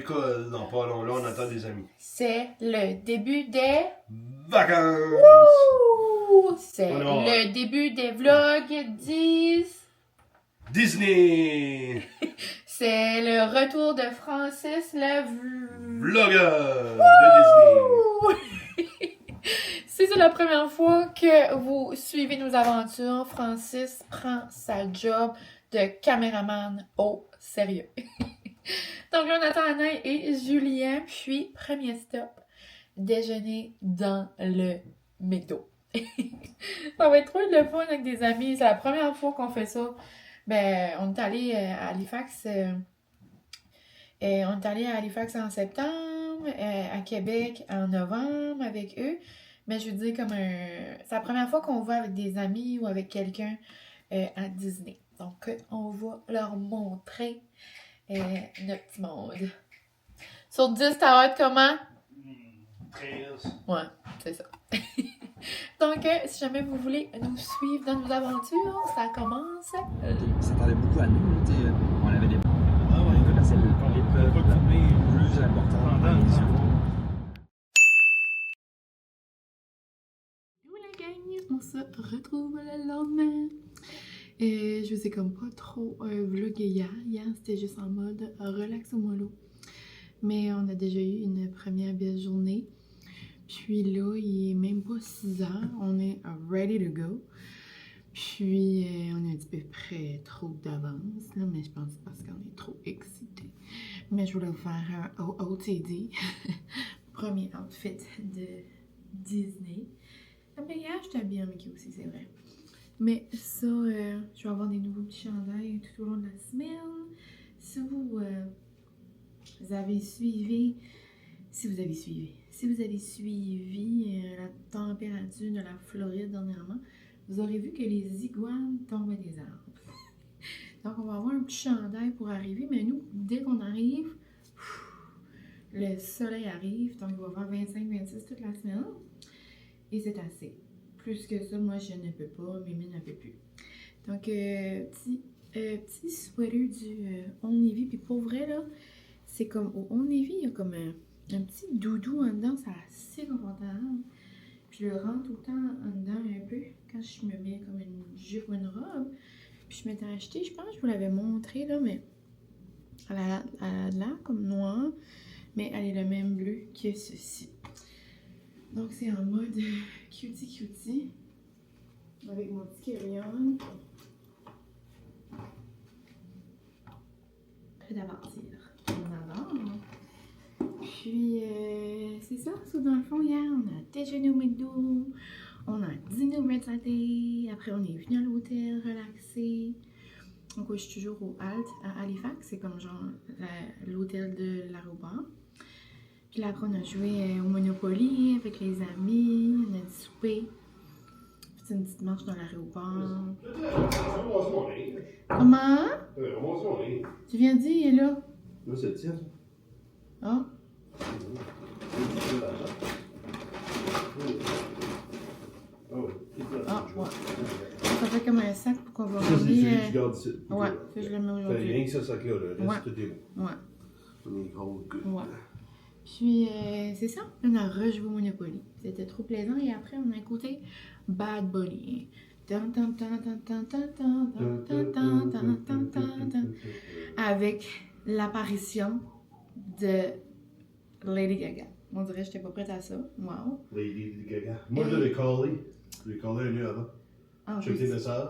l'école dans pas long. Là, on attend des amis. C'est le début des... Vacances! Wouh! C'est le début des vlogs 10... Disney! C'est le retour de Francis, le Vlogueur de Disney. Si c'est la première fois que vous suivez nos aventures, Francis prend sa job de caméraman au sérieux. Donc là, on attend Anna et Julien, puis premier stop, déjeuner dans le McDo. Ça va être trop le fun avec des amis. C'est la première fois qu'on fait ça. Ben, on est allé à Halifax. On est allé à Halifax en septembre, à Québec en novembre avec eux. Mais je veux dire, c'est la première fois qu'on va avec des amis ou avec quelqu'un à Disney. Donc, on va leur montrer notre petit monde. Sur 10, ça va être comment? 13. Ouais, c'est ça. Donc, si jamais vous voulez nous suivre dans nos aventures, ça commence. Ça parlait beaucoup à nous, tu sais, on avait des... Ah ouais, écoute, c'est l'épreuve plus importante dans l'émission. Où la gang, on se retrouve le lendemain. Je vous ai comme pas trop vlogué hier. Hier, c'était juste en mode relax au mollo. Mais on a déjà eu une première belle journée. Puis là, il est même pas 6 heures. On est ready to go. Puis on est un petit peu près trop d'avance, là, mais je pense que c'est parce qu'on est trop excités. Mais je voulais vous faire un OOTD. Premier outfit de Disney. Mais hier, j'étais habillée en Mickey aussi, c'est vrai. Mais ça, je vais avoir des nouveaux petits chandails tout au long de la semaine. Si vous avez suivi la température de la Floride dernièrement, vous aurez vu que les iguanes tombaient des arbres. Donc, on va avoir un petit chandail pour arriver, mais nous, dès qu'on arrive, le soleil arrive, donc il va faire 25-26 toute la semaine. Et c'est assez. Plus que ça, moi, je ne peux pas, Mimi ne peut plus. Donc, petit sweater du Old Navy. Puis pour vrai, là, c'est comme au Old Navy, il y a comme un petit doudou en dedans, c'est assez confortable. Puis je le rentre tout le temps en dedans un peu quand je me mets comme une jupe ou une robe. Puis je m'étais acheté, je pense que je vous l'avais montré là, mais elle a l'air comme noire, mais elle est le même bleu que ceci. Donc c'est en mode cutie avec mon petit carry-on. Prêt à partir. On adore. Puis c'est ça. Dans le fond, hier, on a déjeuné au McDo. On a dîné au Red Saté. Après, on est venu à l'hôtel relaxer. Donc, je suis toujours au Alt à Halifax. C'est comme genre l'hôtel de l'aéroport. Puis là, après, on a joué au Monopoly avec les amis. On a du souper. Puis une petite marche dans l'aéroport. Comment? Tu viens de dire, il est là. Là, c'est le tien, ça. Ah. Ah, ouais. Ça fait comme un sac pour qu'on va Ça, c'est celui revenir. que tu gardes ici. Ouais, ça, je le mets Fait aujourd'hui. rien que ça, sac-là. Le reste, tout est bon. Ouais. On est gros. Ouais. Puis, c'est ça. On a rejoué au Monopoly. C'était trop plaisant. Et après, on a écouté Bad Bunny. Avec l'apparition de Lady Gaga. On dirait que j'étais pas prête à ça. Wow. Lady Gaga. Moi, je l'ai callé. Je l'ai callé un nœud avant. Ah, Check tes messages.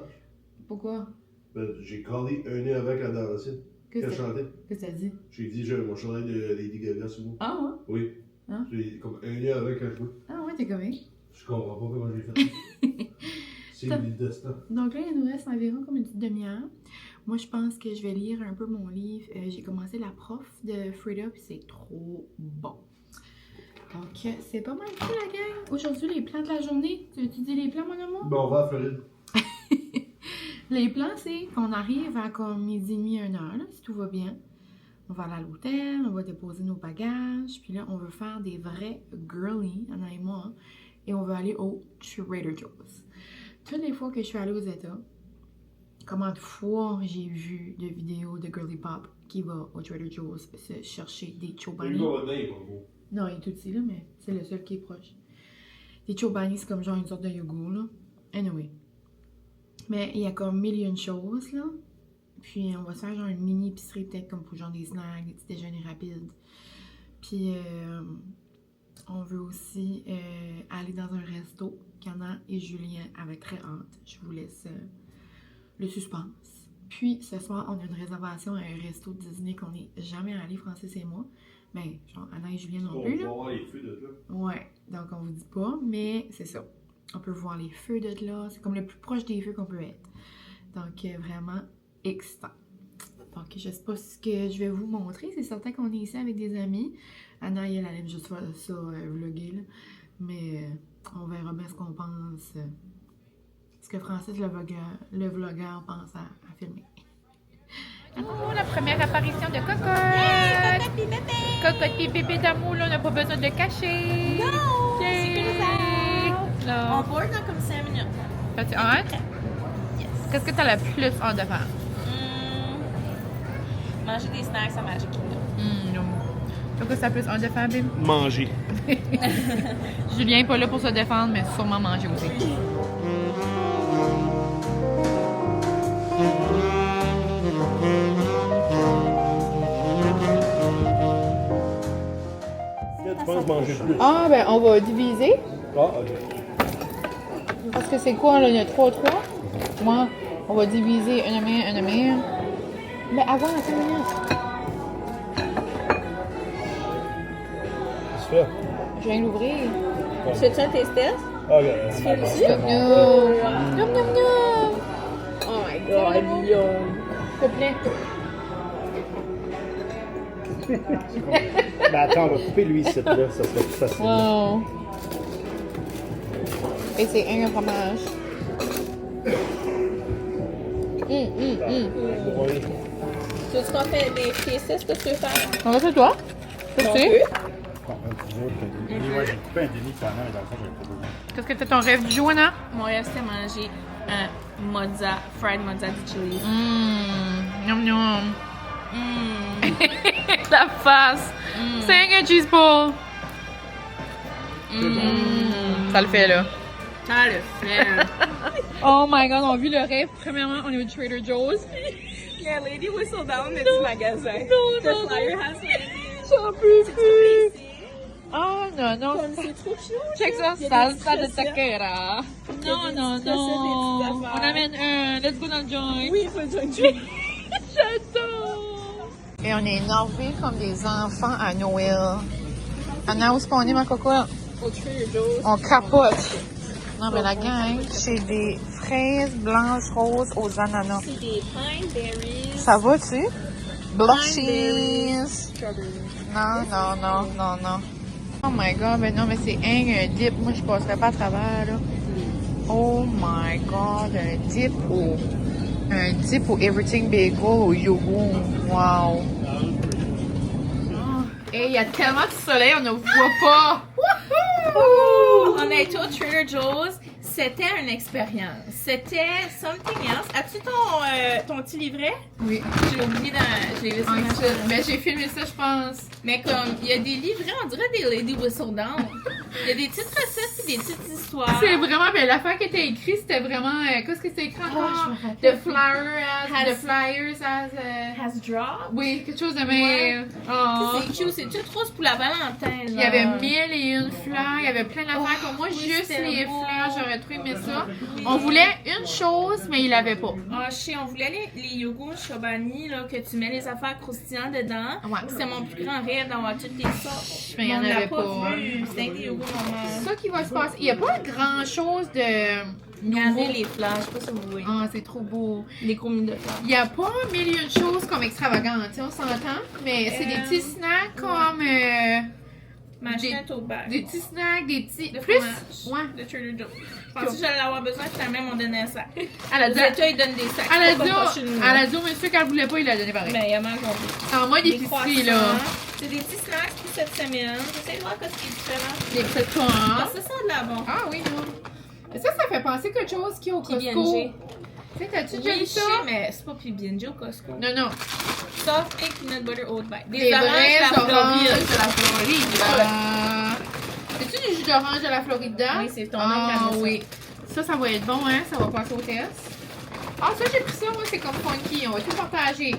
Pourquoi? Ben, j'ai callé un nœud avant qu'elle dansait. Qu'elle chantait. Qu'est-ce que t'as dit? J'ai dit, j'ai mon chandail de Lady Gaga sur moi. Ah, ouais? Oui. Ah. J'ai comme un nœud avant qu'elle jouait. Ah, ouais, t'es comique. Je comprends pas comment j'ai fait. C'est le destin. Donc là, il nous reste environ comme une petite demi-heure. Moi, je pense que je vais lire un peu mon livre. J'ai commencé La prof de Frida, puis c'est trop bon. Donc, c'est pas mal ça, la gang. Aujourd'hui, les plans de la journée. Tu dis les plans, mon amour? Bon, on va à Floride. Les plans, c'est qu'on arrive à comme midi et demi, 1h, là, si tout va bien. On va aller à l'hôtel, on va déposer nos bagages, puis là, on veut faire des vrais girly, Anna et moi, hein, et on veut aller au Trader Joe's. Toutes les fois que je suis allée aux États, comment de fois j'ai vu de vidéos de Girly Pop qui va au Trader Joe's se chercher des Chobani. Non, il est tout petit là, mais c'est le seul qui est proche. Des Chobani, c'est comme genre une sorte de yogourt là. Anyway. Mais il y a comme mille et une choses là. Puis on va se faire genre une mini épicerie peut-être comme pour genre des snacks, des petits déjeuners rapides. Puis on veut aussi aller dans un resto qu'Anna et Julien avaient très hâte. Je vous laisse le suspense. Puis ce soir, on a une réservation à un resto Disney qu'on n'est jamais allé, Francis et moi. Mais genre Anna et Julien non plus. Là. On va voir les feux de là. Ouais, donc on vous dit pas, mais c'est ça. On peut voir les feux de là. C'est comme le plus proche des feux qu'on peut être. Donc vraiment excitant. Donc je sais pas ce que je vais vous montrer. C'est certain qu'on est ici avec des amis. Anna, elle aime juste faire ça, vlogger, là. Mais on verra bien ce qu'on pense. Ce que Francis, le vlogueur, pense à filmer. Oh, la première apparition de Cocotte! Cocotte et bébé d'amour, là, on n'a pas besoin de le cacher! Non! Yay! On board dans comme 5 minutes. As-tu hâte? Yes. Qu'est-ce que tu as le plus hâte de faire? Manger des snacks à Magic Kingdom. Qu'est-ce que ça plus hâte de faire, Bim? Manger. Julien n'est pas là pour se défendre, mais sûrement manger aussi. Tu penses manger plus? Ah, ben on va diviser. Ah, ok. Parce que c'est quoi, là? Il y a 3-3. Moi, on va diviser une demi. Mais avant, 5 minutes. Qu'est-ce que tu fais? Je viens l'ouvrir. C'est-tu un tes tests? Ah, ok. Tu fais aussi? Nom, nom, nom. Oh my god, yum! S'il te plaît. Ben attends, on va couper lui ici, là. Ça serait plus facile. Wow. Et c'est un fromage. Oui. Tu veux qu'on fait des pieces que tu veux faire? On va faire toi. Qu'est-ce que c'est? Moi, j'ai coupé un demi pendant, mais dans le fond, j'avais pas besoin. Qu'est-ce que c'est ton rêve du jour, Anna? Mon rêve, c'était manger un fried mozza di chili. Nom nom. La face. C'est un cheese ball. Ça le fait, là. Ça le fait. Oh my god, on a vu le rêve. Premièrement, on est au Trader Joe's. Yeah, Lady Whistle Down, mais du magasin. Non, The non, flyer non. has Lady. J'en peux plus. Oh non, non. C'est trop cute. Check ça, Il y a des salsa de petites recettes. taquera. Non, non, des petites recettes, des non. petites On affaires. amène un. Let's go dans le joint. Oui, il faut le joint. J'adore. Et on est énervés comme des enfants à Noël. Anna, où est-ce qu'on est, ma coco? Au Trader Joe's. On capote. Non, mais la gang, c'est des fraises blanches roses aux ananas. C'est des pine berries. Ça va-tu? Blushies. Berries. Strawberries. Non. Oh my god, ben non, mais c'est un dip. Moi, je passerais pas à travers, là. Oh my god, un dip au Everything Bagel au yogourt. Wow. Et il y a tellement de soleil, on ne voit pas. On a été au Trader Joe's. C'était une expérience. C'était something else. As-tu ton petit livret? Oui. J'ai oublié je l'ai laissé dans ma chambre. Mais j'ai filmé ça, je pense. Mais comme, il y a des livrets, on dirait des Lady Whistle Down. Il y a des petites recettes et des petites histoires. C'est vraiment, ben, l'affaire qui était écrite, c'était vraiment, qu'est-ce que c'était écrit encore? The flyers as, Has drop. oui, quelque chose de mais, oh. C'est cute, c'est tout rose pour la Valentin. Il y avait 1001 fleurs, il y avait plein d'affaires comme moi, oui, juste c'était les beau. fleurs, j'aurais trop aimé ça. On voulait une chose, mais il l'avait pas. Ah, je sais, on voulait les yogourts Chobani, là, que tu mets les affaires croustillantes dedans. Ouais. C'était mon plus grand rêve d'avoir toutes les sortes. Mais il y en On l'a avait pas. vu. C'était des yogourts normaux. C'est ça qui va se passer. Il n'y a pas grand chose de Regardez les fleurs, je sais pas si vous voyez. Ah, c'est trop beau. Les gros mille de fleurs. Il n'y a pas mille et une choses comme extravagantes, tu sais, on s'entend. Mais c'est des petits snacks comme. M'acheter un tote bag. Des petits snacks, des petits. De Plus. fromage. Ouais. De Trader Joe's. Je pensais que j'allais avoir besoin, finalement, on donnait un sac. Elle a Les dit. États, ils donnent des sacs. Elle a Pas dit, comme pas chez nous. elle a dit au monsieur qu'elle voulait pas, il l'a donné pareil. Ben, il y a mal compris. C'est en mode Des épicerie, là. croissants. C'est des petits snacks pour cette semaine. J'essaie de voir ce qui est différent. Des petites Ah, cornes. ça sent de la bon. Ah oui, non. Mais ça fait penser quelque chose qui est au Qui Costco. viennent Tu sais, t'as-tu déjà Oui, vu je ça? sais, mais c'est pas PB&J au Costco. Non, non. Soft et peanut butter oat bite. Des vrais oranges de la Floride. Ah, C'est-tu du jus d'orange de la Floride dedans? Oui, c'est ton Ah nom qui a mis ça. oui. Ça va être bon, hein? Ça va passer au test. Ah, ça, j'ai pris ça, moi, c'est comme funky. On va tout partager.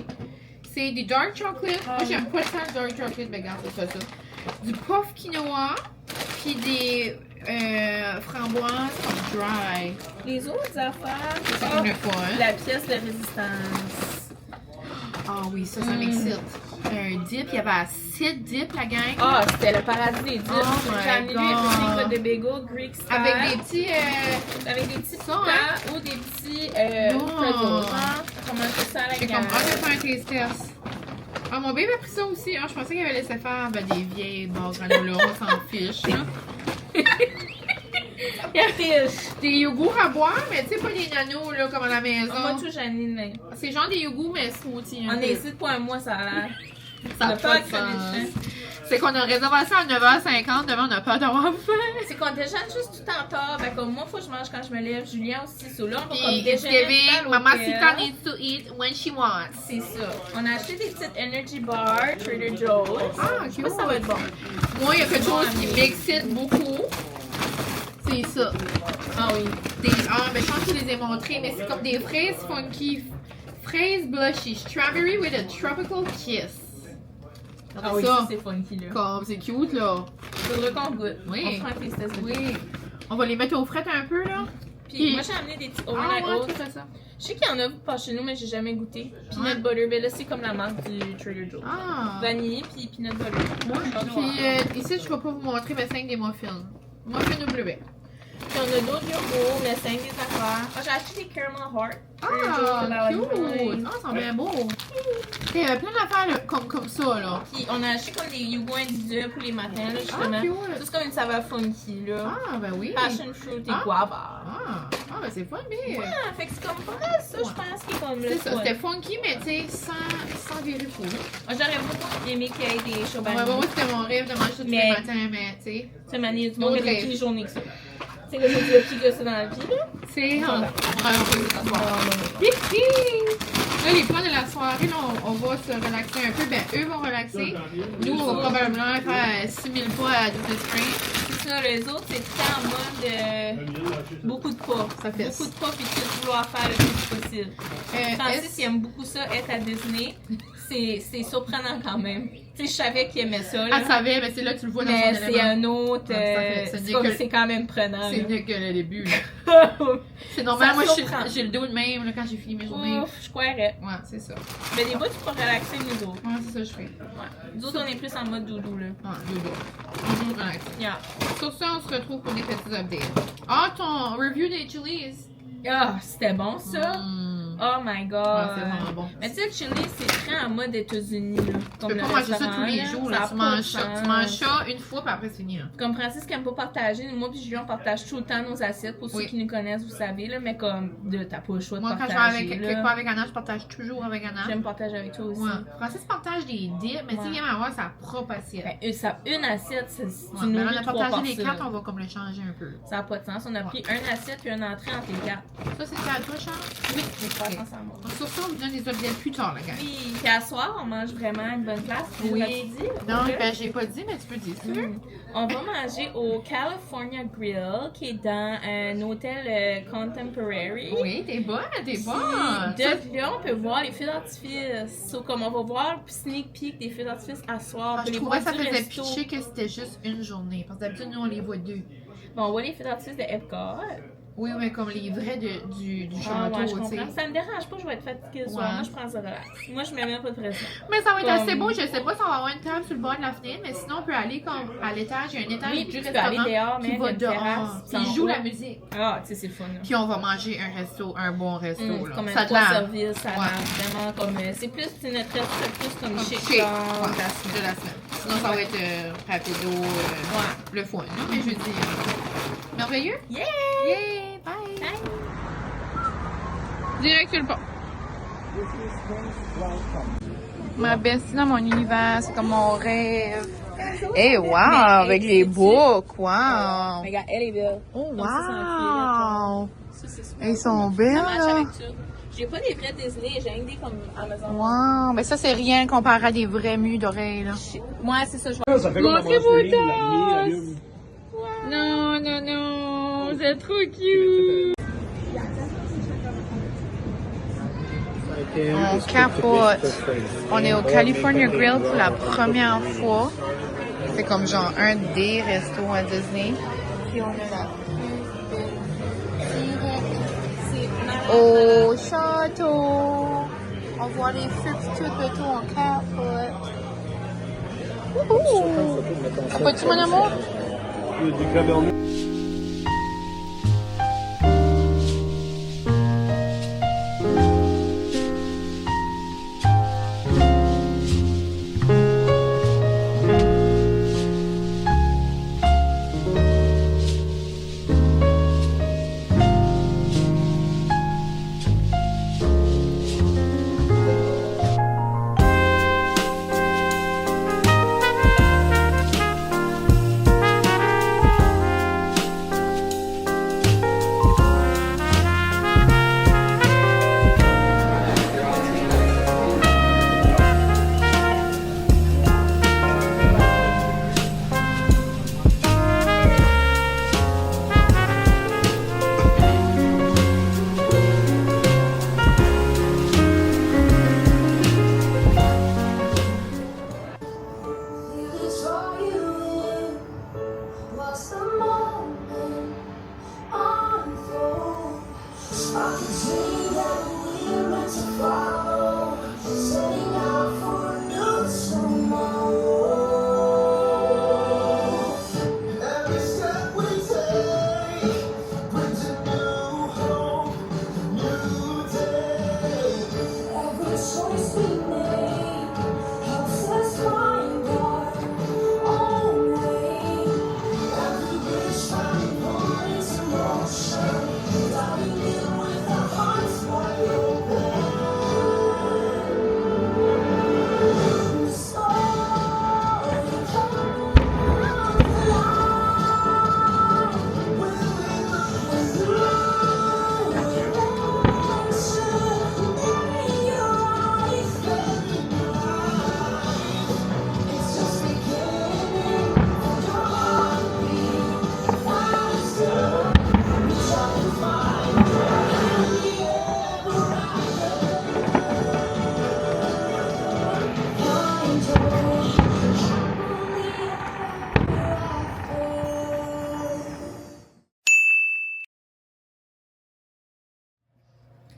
C'est des dark chocolate. Moi, j'aime pas ça, le dark chocolate, mais regarde, c'est ça. Du puff quinoa, puis des framboises comme dry. Les autres affaires, C'est comme le fun. la pièce de résistance. Ah oui, ça m'excite. Un dip, il y avait assez de dip, la gang. Ah, c'était le paradis des dips. Oh J'ai amené lui my un God. petit de bagel Greek style. Avec des petits... Avec des petits Ça, hein? pita ou des petits Non. pretzels. Hein? Comment ça à la J'ai comme gang? hâte de faire un taste test. Ah, mon bébé a pris ça aussi. Ah, je pensais qu'il avait laissé faire des vieilles barres granola, on s'en fiche. Là. Des yogourts à boire, mais tu sais, pas des nanos là, comme à la maison. On va tout Janine. C'est genre des yogourts, mais smoothie. On est ici pour un mois, ça a l'air. Ça n'a pas de sens. C'est qu'on a réservé ça à 9h50, demain on a peur d'avoir faim. C'est qu'on déjeune juste tout en tard. Ben, comme moi, faut que je mange quand je me lève. Julien aussi. So là, on va comme Puis déjeuner Kevin, à l'hôtel. Mamacita needs to eat when she wants. C'est ça. On a acheté des petites energy bars Trader Joe's. Ah, Je sais pas si ça va être bon. Moi, il y a quelque chose qui m'excite beaucoup. C'est ça. Ah oui. Mais je pense que je les ai montrés, mais c'est comme des fraises funky. Fraises blushy. Strawberry with a tropical kiss. Ah oui, ça c'est funky là. Comme, c'est cute là. Faudrait qu'on goûte. Oui. On fera un taste test. Oui. On va les mettre aux frettes un peu là. Puis moi j'ai amené des petits overnight ouais, oats. tout ça. Je sais qu'il y en a pas chez nous, mais j'ai jamais goûté. Peanut butter, mais là c'est comme la marque du Trader Joe's. Ah. Vanille puis peanut butter. Puis ici, je vais pas vous montrer mes 5 des muffins. Muffins au bleuet. Puis on a d'autres yogourts, mais 5 des affaires. Ah, j'ai acheté des caramel heart. Ah, cute! Ah, ça sent bien beau. Il y avait plein d'affaires là, comme ça, là. Puis on a acheté comme des yogourts individuels pour les matins, là, justement. Ah, cute! Ça, c'est comme une saveur funky, là. Ah, ben oui. Passion fruit et Ah. guava. Ben c'est fun, mais... Ah, fait que c'est comme pas mal ça, je pense, qui est comme le C'est ça, fun. c'était funky, mais tu sais, sans virer fou. Moi, j'aurais beaucoup aimé qu'il y ait des Ouais, chobani. moi, c'était mon rêve de manger ça tous les Mais- matins, mais tu sais... Tu sais, il y a du monde qui a D'autres toutes les journées que ça. Tu sais, le jour de plus que ça dans la vie, là. C'est... Voilà. Là, les plans de la soirée, là, on va se relaxer un peu. Ben, eux vont relaxer. Nous, on va probablement faire 6000 pas à Disney Springs. C'est ça, les autres, c'est tout en mode beaucoup de pas. Ça fait. Beaucoup de pas, puis tout vouloir faire le plus possible. Francis, est-ce- il aime beaucoup ça, être à Disney. C'est surprenant quand même. Tu sais, je savais qu'il aimait ça. Là. Elle savait, mais c'est là que tu le vois dans Mais son c'est élément. un autre. Ah, ça fait- ça c'est dit comme que- c'est quand même prenant. C'est là. mieux que le début. Là. C'est normal, Ça moi surprend. j'ai le dos de même là, quand j'ai fini mes journées. Ouf, je croirais. Ouais, c'est ça. Mais des fois, tu peux relaxer nous autres. Ouais, c'est ça que je fais. Ouais. Nous autres, on est plus en mode doudou, là. Ouais, dodo. Relax. Yeah. Sur ça, on se retrouve pour des petits updates. Ah, ton review des chilies. Ah, c'était bon, ça. Oh my god. Ouais, c'est vraiment bon. Mais tu sais, le chili, c'est très en mode États-Unis, là. Tu Comme peux le pas manger ça restaurant, tous les là. jours. Ça Là. a Tu pas de manges ça. sens. Tu manges ça une fois, puis après c'est fini. Là. Comme Francis qui aime pas partager, moi puis Julien on partage tout le temps nos assiettes. Pour ceux Oui. qui nous connaissent, vous savez, là, mais comme t'as pas le choix de Moi, quand je vais partager. avec, là. quelque part avec Anna, je partage toujours avec Anna. J'aime partager avec toi aussi. Ouais. Francis partage des dips, mais Ouais. s'il aime avoir sa propre assiette. Ben, une assiette, c'est Ouais, une mais là, on nourrit a 3 partagé les personnes. 4, on va comme le changer un peu. Ça n'a pas de sens. On a pris une assiette puis une entrée entre les 4. Ça, c'est à toi, Charles? Oui, j'ai pas Ok. sens à moi. Sur ça, on vous donne des updates plus tard, la gang. Puis à soir, on mange vraiment une bonne place. Oui. L'as-tu dit? Non, Ouais. ben, j'ai pas dit, mais tu peux dire ça. On va manger au California Grill, qui est dans un hôtel contemporary. Oui, t'es bonne, t'es Puis, bonne. de là, on peut voir les feux d'artifice. So, comme on va voir sneak peek des feux d'artifice à soir. Ah, On peut je les trouvais voir que ça du faisait resto. pitcher que c'était juste une journée. Parce que d'habitude, nous, on les voit 2. Bon, on voit les feux d'artifice de Epcot. Oui, mais comme les vrais du Ah, château, ouais, je tu sais. comprends. Ça me dérange pas, je vais être fatiguée le soir. Ouais. Moi, je prends ça relax. Moi, je mets même pas de pression. Mais ça va être assez Comme- beau. Je sais pas si on va avoir une table sur le bord de la fenêtre, mais sinon, on peut aller comme à l'étage. Il y a un étage Oui, du puis tu peux restaurant aller dehors, qui même, va il y a une dehors. terrasse, Puis c'est en il joue haut. la musique. Ah, tu sais, c'est le fun. Là. Puis on va manger un bon resto. Là. Comme un Ça a de trois l'air services, ça a Ouais. l'air vraiment comme. C'est plus notre reste, c'est plus comme comme chic. chic. genre, Ouais, de la semaine. de la semaine. Sinon, ça va être rapido, le fun. Non, mais je dis merveilleux. Yeah! Yay! Bye! Bye. Direct sur le pont. Ma bestie dans mon univers, c'est comme mon rêve. Hey, wow! Avec les books, wow! Regarde, elle est belle. Oh, Comme ça, c'est un wow! Ça, c'est super. Et ils sont Ça belles, match là. avec tout. J'ai pas des vrais Disney, j'ai rien que des comme Amazon. Wow, mais ça, c'est rien comparé à des vrais mûs d'oreilles, là. Moi, c'est ça, je vois. Ça fait comme la Montrez-vous la tous! allume. Non, non, non, vous êtes trop cute! On capote. On est au California Grill pour la première fois. C'est comme genre un des restos à Disney. Puis on a la au château. On voit les feux pis tout le tout, on capote. Wouhou! Capotes-tu, mon amour? Il y a du cabernet.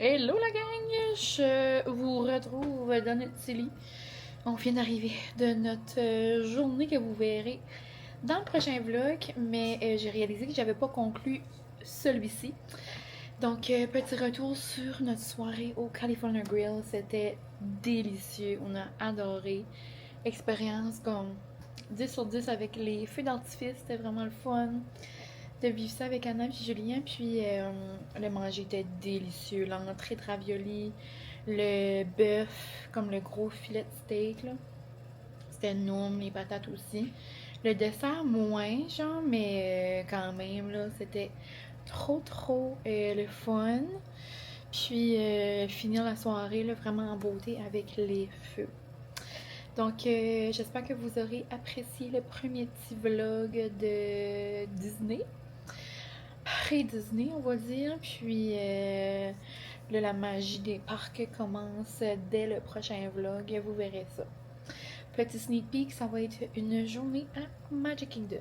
Hello la gang, je vous retrouve dans notre petit lit. On vient d'arriver de notre journée que vous verrez dans le prochain vlog, mais j'ai réalisé que j'avais pas conclu celui-ci. Donc petit retour sur notre soirée au California Grill, c'était délicieux, on a adoré. Expérience comme 10 sur 10 avec les feux d'artifice, c'était vraiment le fun de vivre ça avec Anna et Julien. Puis le manger était délicieux, l'entrée de ravioli, le bœuf comme le gros filet de steak là, c'était énorme, les patates aussi. Le dessert moins genre, mais quand même là, c'était trop le fun. Puis finir la soirée là, vraiment en beauté avec les feux. Donc j'espère que vous aurez apprécié le premier petit vlog de Disney. Pré-Disney, on va dire. Puis là, la magie des parcs commence dès le prochain vlog. Vous verrez ça. Petit sneak peek, ça va être une journée à Magic Kingdom.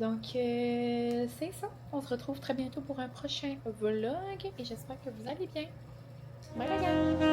Donc, c'est ça. On se retrouve très bientôt pour un prochain vlog. Et j'espère que vous allez bien. Bye la gang!